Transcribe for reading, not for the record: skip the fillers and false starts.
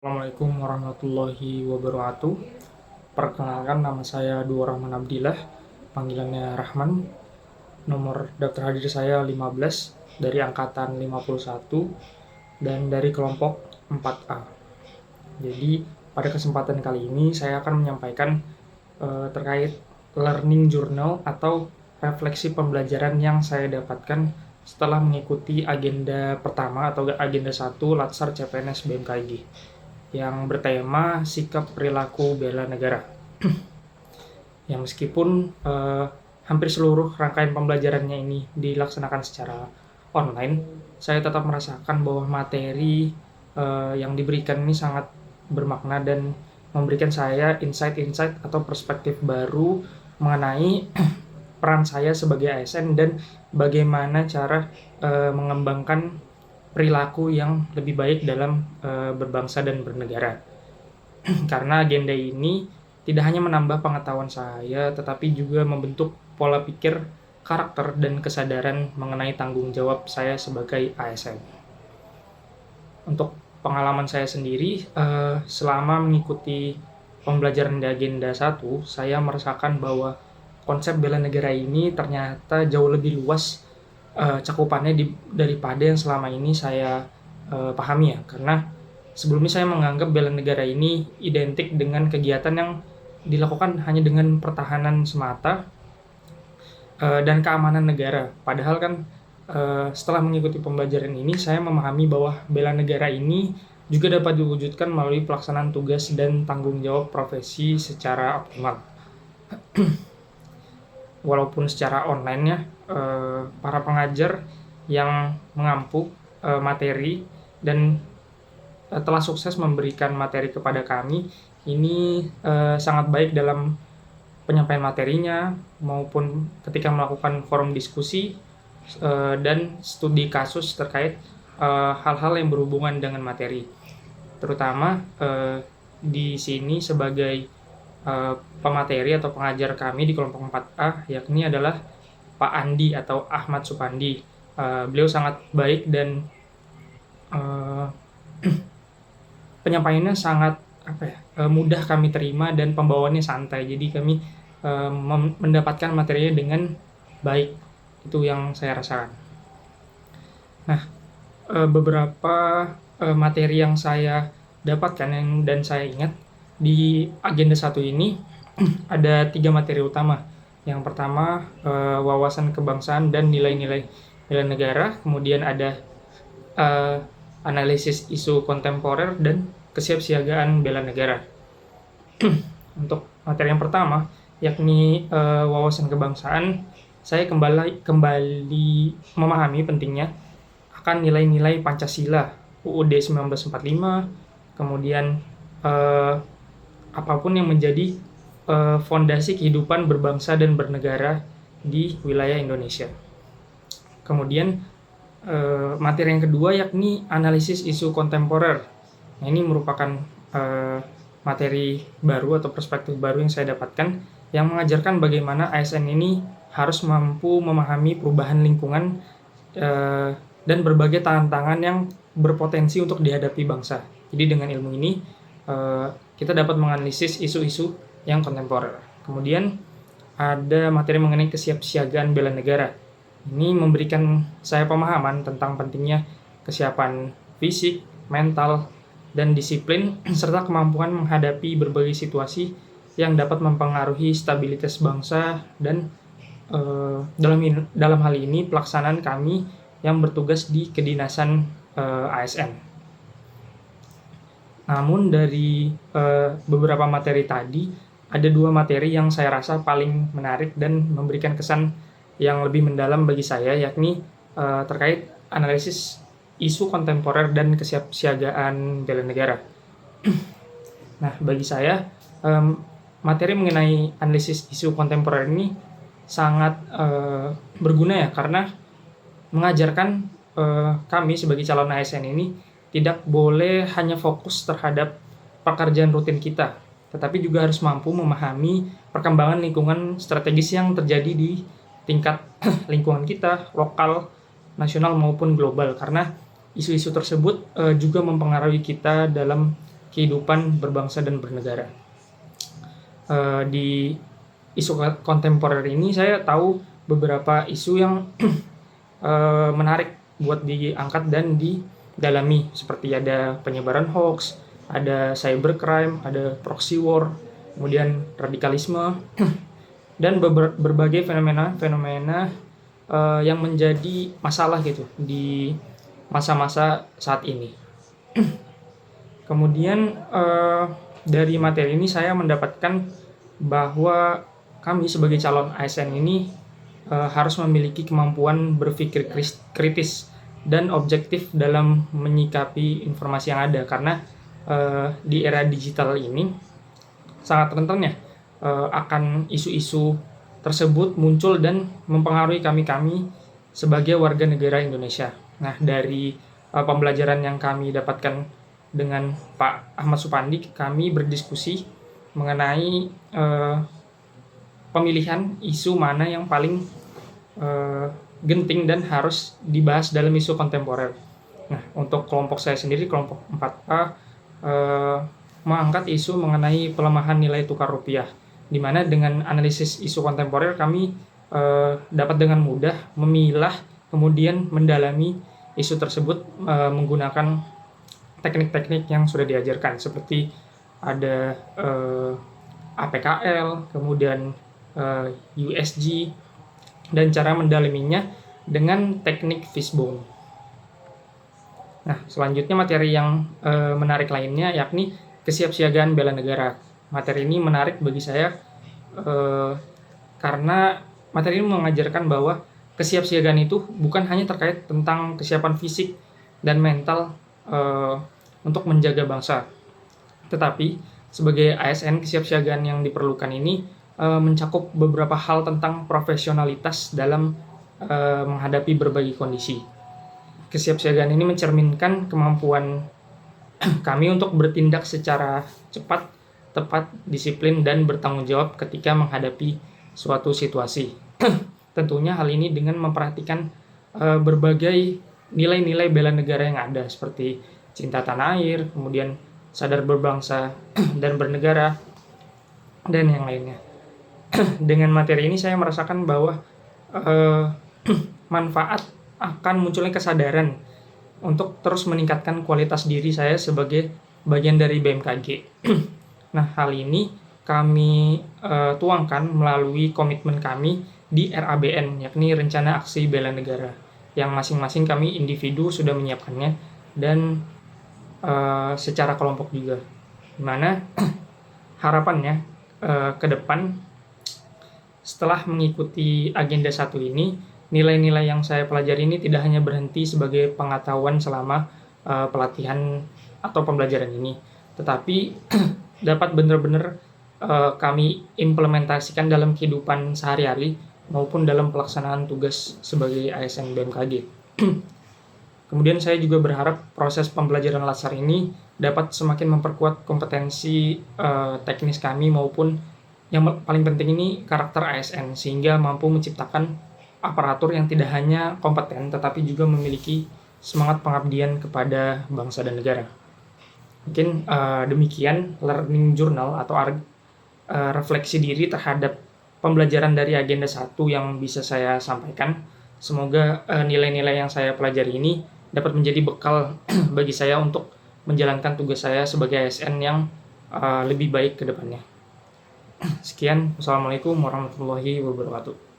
Assalamualaikum warahmatullahi wabarakatuh. Perkenalkan, nama saya Dua Rahman Abdillah, panggilannya Rahman. Nomor daftar hadir saya 15 dari angkatan 51 dan dari kelompok 4A. Jadi pada kesempatan kali ini saya akan menyampaikan terkait learning journal atau refleksi pembelajaran yang saya dapatkan setelah mengikuti agenda pertama atau agenda 1 Latsar CPNS BMKG yang bertema sikap perilaku bela negara. Yang meskipun hampir seluruh rangkaian pembelajarannya ini dilaksanakan secara online, saya tetap merasakan bahwa materi yang diberikan ini sangat bermakna dan memberikan saya insight-insight atau perspektif baru mengenai peran saya sebagai ASN dan bagaimana cara mengembangkan perilaku yang lebih baik dalam berbangsa dan bernegara. Karena agenda ini tidak hanya menambah pengetahuan saya, tetapi juga membentuk pola pikir, karakter, dan kesadaran mengenai tanggung jawab saya sebagai ASN. Untuk pengalaman saya sendiri, selama mengikuti pembelajaran di agenda 1, saya merasakan bahwa konsep bela negara ini ternyata jauh lebih luas cakupannya daripada yang selama ini saya pahami ya. Karena sebelumnya saya menganggap bela negara ini identik dengan kegiatan yang dilakukan hanya dengan pertahanan semata dan keamanan negara. Padahal kan setelah mengikuti pembelajaran ini saya memahami bahwa bela negara ini juga dapat diwujudkan melalui pelaksanaan tugas dan tanggung jawab profesi secara optimal. Walaupun secara online ya, para pengajar yang mengampu materi dan telah sukses memberikan materi kepada kami ini sangat baik dalam penyampaian materinya maupun ketika melakukan forum diskusi dan studi kasus terkait hal-hal yang berhubungan dengan materi. Terutama di sini sebagai pemateri atau pengajar kami di kelompok 4A, yakni adalah Pak Andi atau Ahmad Supandi. Beliau sangat baik dan penyampaiannya sangat mudah kami terima dan pembawaannya santai. Jadi kami mendapatkan materinya dengan baik. Itu yang saya rasakan. Nah, beberapa materi yang saya dapatkan dan saya ingat di agenda 1 ini ada 3 materi utama. Yang pertama, wawasan kebangsaan dan nilai-nilai bela negara. Kemudian ada analisis isu kontemporer dan kesiapsiagaan bela negara. Untuk materi yang pertama, yakni wawasan kebangsaan, saya kembali memahami pentingnya akan nilai-nilai Pancasila, UUD 1945, kemudian apapun yang menjadi fondasi kehidupan berbangsa dan bernegara di wilayah Indonesia. Kemudian materi yang kedua yakni analisis isu kontemporer. Nah, ini merupakan materi baru atau perspektif baru yang saya dapatkan yang mengajarkan bagaimana ASN ini harus mampu memahami perubahan lingkungan dan berbagai tantangan yang berpotensi untuk dihadapi bangsa. Jadi dengan ilmu ini kita dapat menganalisis isu-isu yang kontemporer. Kemudian ada materi mengenai kesiapsiagaan bela negara. Ini memberikan saya pemahaman tentang pentingnya kesiapan fisik, mental, dan disiplin serta kemampuan menghadapi berbagai situasi yang dapat mempengaruhi stabilitas bangsa dan dalam hal ini pelaksanaan kami yang bertugas di kedinasan ASN. Namun dari beberapa materi tadi, ada 2 materi yang saya rasa paling menarik dan memberikan kesan yang lebih mendalam bagi saya, yakni terkait analisis isu kontemporer dan kesiapsiagaan bela negara. Nah, bagi saya materi mengenai analisis isu kontemporer ini sangat berguna ya, karena mengajarkan kami sebagai calon ASN ini tidak boleh hanya fokus terhadap pekerjaan rutin kita, tetapi juga harus mampu memahami perkembangan lingkungan strategis yang terjadi di tingkat lingkungan kita, lokal, nasional maupun global, karena isu-isu tersebut juga mempengaruhi kita dalam kehidupan berbangsa dan bernegara. Di isu kontemporer ini saya tahu beberapa isu yang menarik buat diangkat dan didalami, seperti ada penyebaran hoax, ada cybercrime, ada proxy war, kemudian radikalisme, dan berbagai fenomena yang menjadi masalah gitu di masa-masa saat ini. Kemudian dari materi ini saya mendapatkan bahwa kami sebagai calon ASN ini harus memiliki kemampuan berpikir kritis dan objektif dalam menyikapi informasi yang ada, karena di era digital ini sangat rentan ya akan isu-isu tersebut muncul dan mempengaruhi kami sebagai warga negara Indonesia. Nah, dari pembelajaran yang kami dapatkan dengan Pak Ahmad Supandi, kami berdiskusi mengenai pemilihan isu mana yang paling genting dan harus dibahas dalam isu kontemporer. Nah, untuk kelompok saya sendiri, kelompok 4A, mengangkat isu mengenai pelemahan nilai tukar rupiah, di mana dengan analisis isu kontemporer kami dapat dengan mudah memilah kemudian mendalami isu tersebut menggunakan teknik-teknik yang sudah diajarkan, seperti ada APKL, kemudian USG, dan cara mendalaminya dengan teknik fishbone. Nah, selanjutnya materi yang menarik lainnya yakni kesiapsiagaan bela negara. Materi ini menarik bagi saya karena materi ini mengajarkan bahwa kesiapsiagaan itu bukan hanya terkait tentang kesiapan fisik dan mental untuk menjaga bangsa, tetapi sebagai ASN, kesiapsiagaan yang diperlukan ini mencakup beberapa hal tentang profesionalitas dalam menghadapi berbagai kondisi. Kesiapsiagaan ini mencerminkan kemampuan kami untuk bertindak secara cepat, tepat, disiplin, dan bertanggung jawab ketika menghadapi suatu situasi. Tentunya hal ini dengan memperhatikan berbagai nilai-nilai bela negara yang ada, seperti cinta tanah air, kemudian sadar berbangsa dan bernegara, dan yang lainnya. Dengan materi ini saya merasakan bahwa manfaat akan munculnya kesadaran untuk terus meningkatkan kualitas diri saya sebagai bagian dari BMKG. Nah, hal ini kami tuangkan melalui komitmen kami di RABN, yakni Rencana Aksi Bela Negara, yang masing-masing kami individu sudah menyiapkannya, dan secara kelompok juga, dimana harapannya ke depan setelah mengikuti agenda 1 ini, nilai-nilai yang saya pelajari ini tidak hanya berhenti sebagai pengetahuan selama pelatihan atau pembelajaran ini, tetapi dapat benar-benar kami implementasikan dalam kehidupan sehari-hari maupun dalam pelaksanaan tugas sebagai ASN BMKG. Kemudian saya juga berharap proses pembelajaran latsar ini dapat semakin memperkuat kompetensi teknis kami, maupun yang paling penting ini karakter ASN, sehingga mampu menciptakan aparatur yang tidak hanya kompeten tetapi juga memiliki semangat pengabdian kepada bangsa dan negara. Mungkin demikian learning journal atau refleksi diri terhadap pembelajaran dari agenda 1 yang bisa saya sampaikan. Semoga nilai-nilai yang saya pelajari ini dapat menjadi bekal bagi saya untuk menjalankan tugas saya sebagai ASN yang lebih baik ke depannya. Sekian, wassalamualaikum warahmatullahi wabarakatuh.